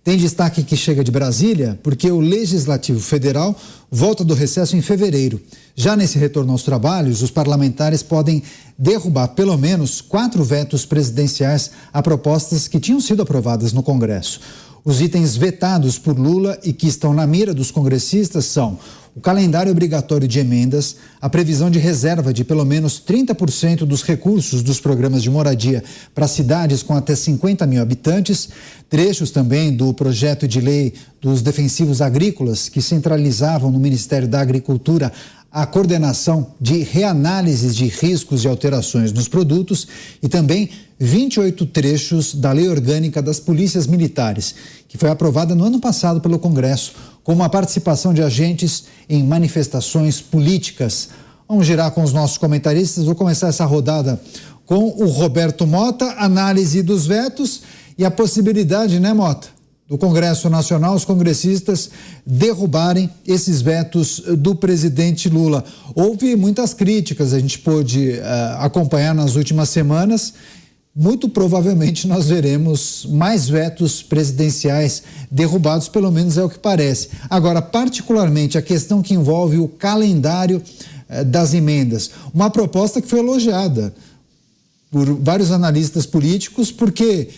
Tem destaque que chega de Brasília porque o Legislativo Federal volta do recesso em fevereiro. Já nesse retorno aos trabalhos, os parlamentares podem derrubar pelo menos 4 vetos presidenciais a propostas que tinham sido aprovadas no Congresso. Os itens vetados por Lula e que estão na mira dos congressistas são o calendário obrigatório de emendas, a previsão de reserva de pelo menos 30% dos recursos dos programas de moradia para cidades com até 50 mil habitantes, trechos também do projeto de lei dos defensivos agrícolas que centralizavam no Ministério da Agricultura a coordenação de reanálises de riscos e alterações nos produtos e também 28 trechos da Lei Orgânica das Polícias Militares, que foi aprovada no ano passado pelo Congresso, com a participação de agentes em manifestações políticas. Vamos girar com os nossos comentaristas. Vou começar essa rodada com o Roberto Mota, análise dos vetos e a possibilidade, né, Mota, do Congresso Nacional, os congressistas derrubarem esses vetos do presidente Lula. Houve muitas críticas, a gente pôde acompanhar nas últimas semanas. Muito provavelmente nós veremos mais vetos presidenciais derrubados, pelo menos é o que parece. Agora, particularmente a questão que envolve o calendário das emendas, uma proposta que foi elogiada por vários analistas políticos, porque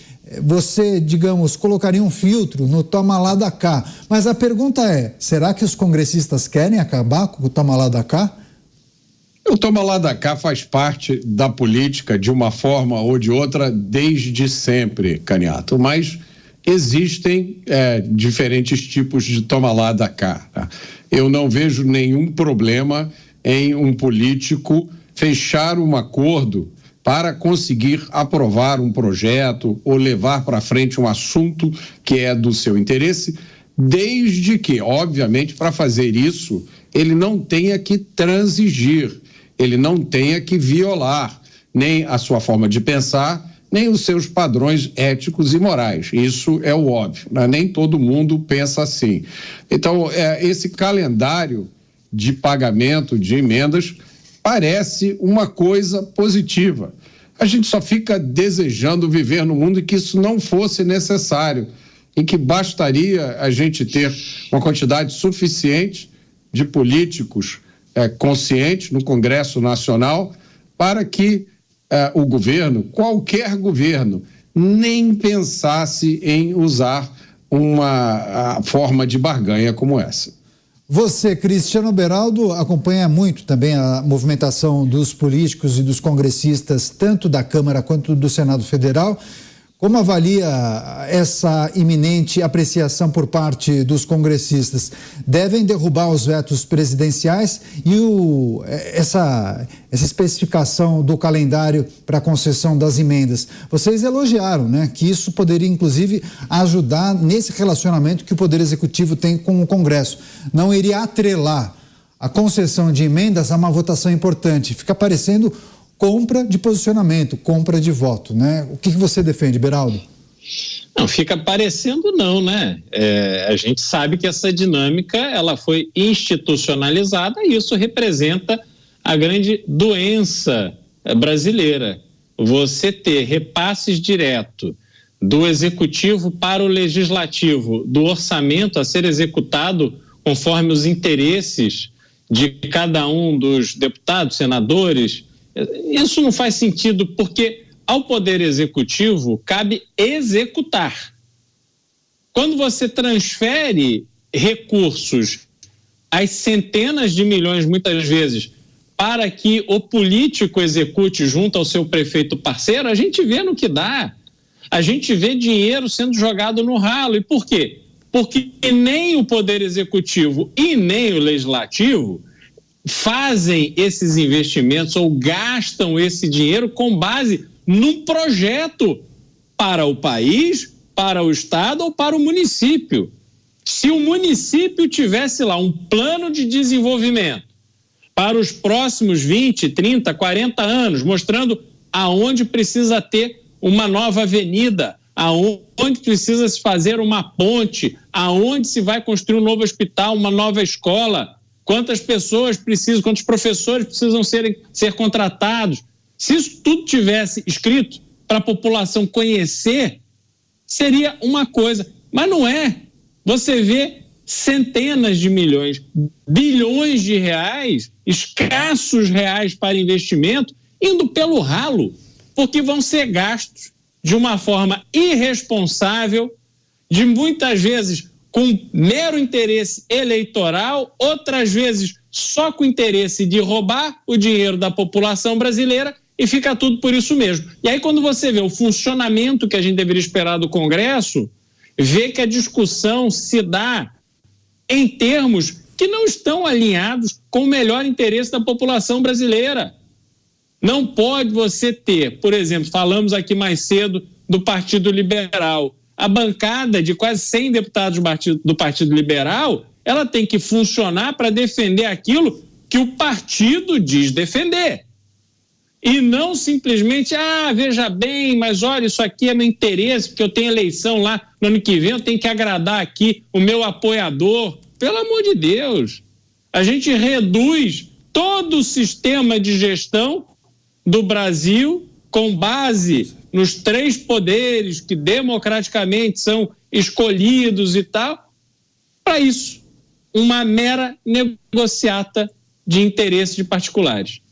você, digamos, colocaria um filtro no toma lá da cá. Mas a pergunta é, será que os congressistas querem acabar com o toma lá da cá? O toma lá da cá faz parte da política de uma forma ou de outra desde sempre, Caniato, mas existem diferentes tipos de toma lá da cá. Tá? Eu não vejo nenhum problema em um político fechar um acordo para conseguir aprovar um projeto ou levar para frente um assunto que é do seu interesse, desde que, obviamente, para fazer isso, ele não tenha que transigir, ele não tenha que violar nem a sua forma de pensar, nem os seus padrões éticos e morais. Isso é o óbvio, né? Nem todo mundo pensa assim. Então, esse calendário de pagamento de emendas parece uma coisa positiva. A gente só fica desejando viver num mundo em que isso não fosse necessário, em que bastaria a gente ter uma quantidade suficiente de políticos conscientes no Congresso Nacional para que o governo, qualquer governo, nem pensasse em usar uma forma de barganha como essa. Você, Cristiano Beraldo, acompanha muito também a movimentação dos políticos e dos congressistas, tanto da Câmara quanto do Senado Federal. Como avalia essa iminente apreciação por parte dos congressistas? Devem derrubar os vetos presidenciais e essa especificação do calendário para a concessão das emendas. Vocês elogiaram, né, que isso poderia, inclusive, ajudar nesse relacionamento que o Poder Executivo tem com o Congresso. Não iria atrelar a concessão de emendas a uma votação importante. Fica parecendo compra de posicionamento, compra de voto, né? O que você defende, Beraldo? Não, fica parecendo não, né? A gente sabe que essa dinâmica, ela foi institucionalizada e isso representa a grande doença brasileira. Você ter repasses direto do executivo para o legislativo, do orçamento a ser executado conforme os interesses de cada um dos deputados, senadores. Isso não faz sentido porque ao Poder Executivo cabe executar. Quando você transfere recursos, as centenas de milhões, muitas vezes, para que o político execute junto ao seu prefeito parceiro, a gente vê no que dá. A gente vê dinheiro sendo jogado no ralo. E por quê? Porque nem o Poder Executivo e nem o Legislativo fazem esses investimentos ou gastam esse dinheiro com base num projeto para o país, para o estado ou para o município. Se o município tivesse lá um plano de desenvolvimento para os próximos 20, 30, 40 anos, mostrando aonde precisa ter uma nova avenida, aonde precisa se fazer uma ponte, aonde se vai construir um novo hospital, uma nova escola, quantas pessoas precisam, quantos professores precisam ser contratados. Se isso tudo tivesse escrito para a população conhecer, seria uma coisa. Mas não é. Você vê centenas de milhões, bilhões de reais, escassos reais para investimento, indo pelo ralo, porque vão ser gastos de uma forma irresponsável, de muitas vezes com mero interesse eleitoral, outras vezes só com interesse de roubar o dinheiro da população brasileira, e fica tudo por isso mesmo. E aí, quando você vê o funcionamento que a gente deveria esperar do Congresso, vê que a discussão se dá em termos que não estão alinhados com o melhor interesse da população brasileira. Não pode você ter, por exemplo, falamos aqui mais cedo do Partido Liberal, a bancada de quase 100 deputados do Partido Liberal, ela tem que funcionar para defender aquilo que o partido diz defender. E não simplesmente, veja bem, mas olha, isso aqui é meu interesse, porque eu tenho eleição lá no ano que vem, eu tenho que agradar aqui o meu apoiador. Pelo amor de Deus, a gente reduz todo o sistema de gestão do Brasil com base nos 3 poderes que democraticamente são escolhidos e tal, para isso, uma mera negociata de interesses de particulares.